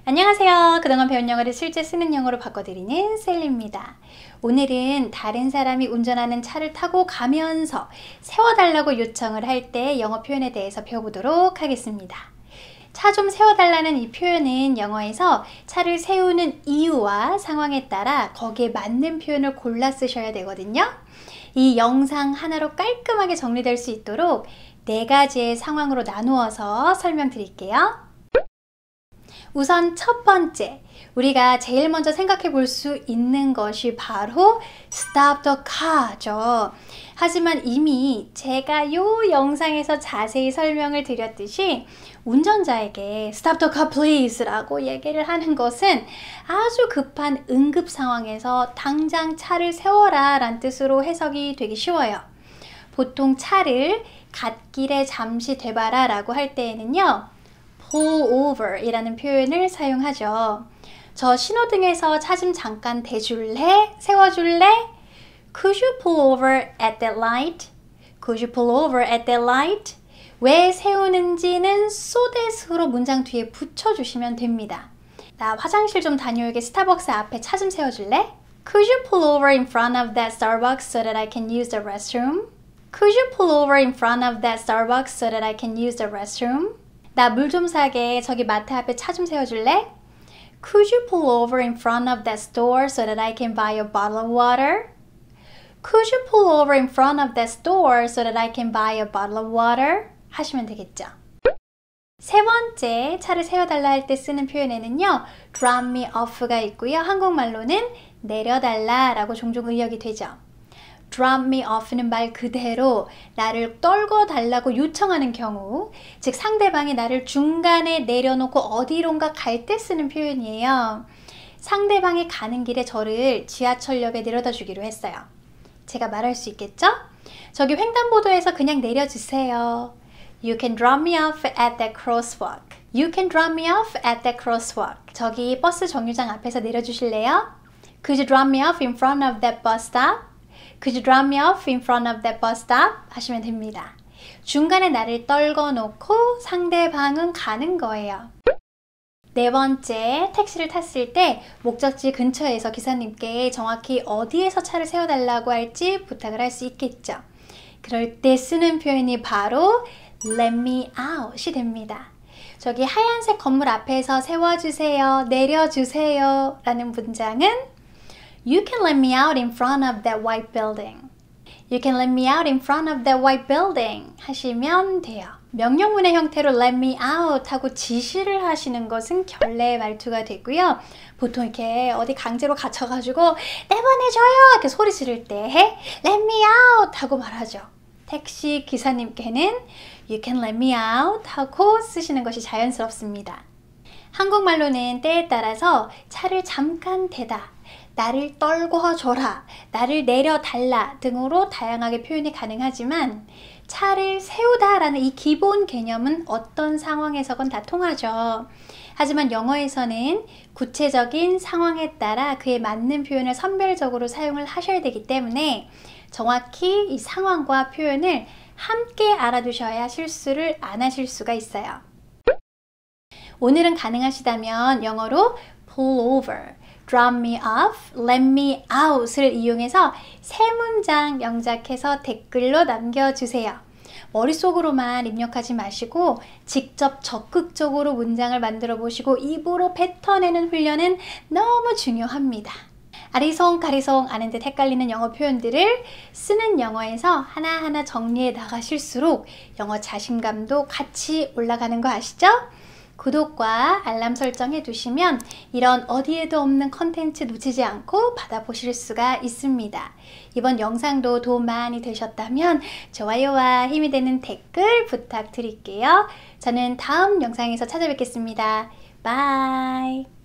안녕하세요. 그동안 배운 영어를 실제 쓰는 영어로 바꿔드리는 셀리입니다. 오늘은 다른 사람이 운전하는 차를 타고 가면서 세워달라고 요청을 할 때 영어 표현에 대해서 배워보도록 하겠습니다. 차 좀 세워달라는 이 표현은 영어에서 차를 세우는 이유와 상황에 따라 거기에 맞는 표현을 골라 쓰셔야 되거든요. 이 영상 하나로 깔끔하게 정리될 수 있도록 4가지의 상황으로 나누어서 설명드릴게요. 우선 첫 번째, 우리가 제일 먼저 생각해 볼 수 있는 것이 바로 stop the car죠. 하지만 이미 제가 요 영상에서 자세히 설명을 드렸듯이 운전자에게 stop the car please 라고 얘기를 하는 것은 아주 급한 응급 상황에서 당장 차를 세워라 라는 뜻으로 해석이 되기 쉬워요. 보통 차를 갓길에 잠시 대봐라 라고 할 때에는요, pull over 이라는 표현을 사용하죠. 저 신호등에서 차 좀 잠깐 대줄래? 세워줄래? Could you pull over at that light? Could you pull over at that light? 왜 세우는지는 so that으로 문장 뒤에 붙여주시면 됩니다. 나 화장실 좀 다녀오게 스타벅스 앞에 차 좀 세워줄래? Could you pull over in front of that Starbucks so that I can use the restroom? Could you pull over in front of that Starbucks so that I can use the restroom? 나 물 좀 사게 저기 마트 앞에 차 좀 세워줄래? Could you pull over in front of that store so that I can buy a bottle of water? Could you pull over in front of that store so that I can buy a bottle of water? 하시면 되겠죠. 세 번째, 차를 세워달라 할 때 쓰는 표현에는요, drop me off가 있고요. 한국말로는 내려달라 라고 종종 의역이 되죠. drop me off는 말 그대로 나를 떨궈 달라고 요청하는 경우, 즉 상대방이 나를 중간에 내려놓고 어디론가 갈 때 쓰는 표현이에요. 상대방이 가는 길에 저를 지하철역에 내려다 주기로 했어요. 제가 말할 수 있겠죠? 저기 횡단보도에서 그냥 내려주세요. You can drop me off at that crosswalk. You can drop me off at that crosswalk. 저기 버스 정류장 앞에서 내려주실래요? Could you drop me off in front of that bus stop? Could you drop me off in front of that bus stop? 하시면 됩니다. 중간에 나를 떨궈 놓고 상대방은 가는 거예요. 네 번째, 택시를 탔을 때 목적지 근처에서 기사님께 정확히 어디에서 차를 세워달라고 할지 부탁을 할 수 있겠죠. 그럴 때 쓰는 표현이 바로 let me out이 됩니다. 저기 하얀색 건물 앞에서 세워주세요, 내려주세요 라는 문장은 You can let me out in front of that white building. You can let me out in front of that white building 하시면 돼요. 명령문의 형태로 let me out 하고 지시를 하시는 것은 결례의 말투가 되고요. 보통 이렇게 어디 강제로 갇혀가지고 내보내줘요 이렇게 소리 지를 때 let me out 하고 말하죠. 택시 기사님께는 You can let me out 하고 쓰시는 것이 자연스럽습니다. 한국말로는 때에 따라서 차를 잠깐 대다, 나를 떨궈줘라, 나를 내려달라 등으로 다양하게 표현이 가능하지만 차를 세우다 라는 이 기본 개념은 어떤 상황에서건 다 통하죠. 하지만 영어에서는 구체적인 상황에 따라 그에 맞는 표현을 선별적으로 사용을 하셔야 되기 때문에 정확히 이 상황과 표현을 함께 알아두셔야 실수를 안 하실 수가 있어요. 오늘은 가능하시다면 영어로 pull over, drop me off, let me out을 이용해서 3문장 영작해서 댓글로 남겨주세요. 머릿속으로만 입력하지 마시고 직접 적극적으로 문장을 만들어 보시고 입으로 뱉어내는 훈련은 너무 중요합니다. 아리송가리송 아는 듯 헷갈리는 영어 표현들을 쓰는 영어에서 하나하나 정리해 나가실수록 영어 자신감도 같이 올라가는 거 아시죠? 구독과 알람 설정해 두시면 이런 어디에도 없는 컨텐츠 놓치지 않고 받아보실 수가 있습니다. 이번 영상도 도움 많이 되셨다면 좋아요와 힘이 되는 댓글 부탁드릴게요. 저는 다음 영상에서 찾아뵙겠습니다. 바이.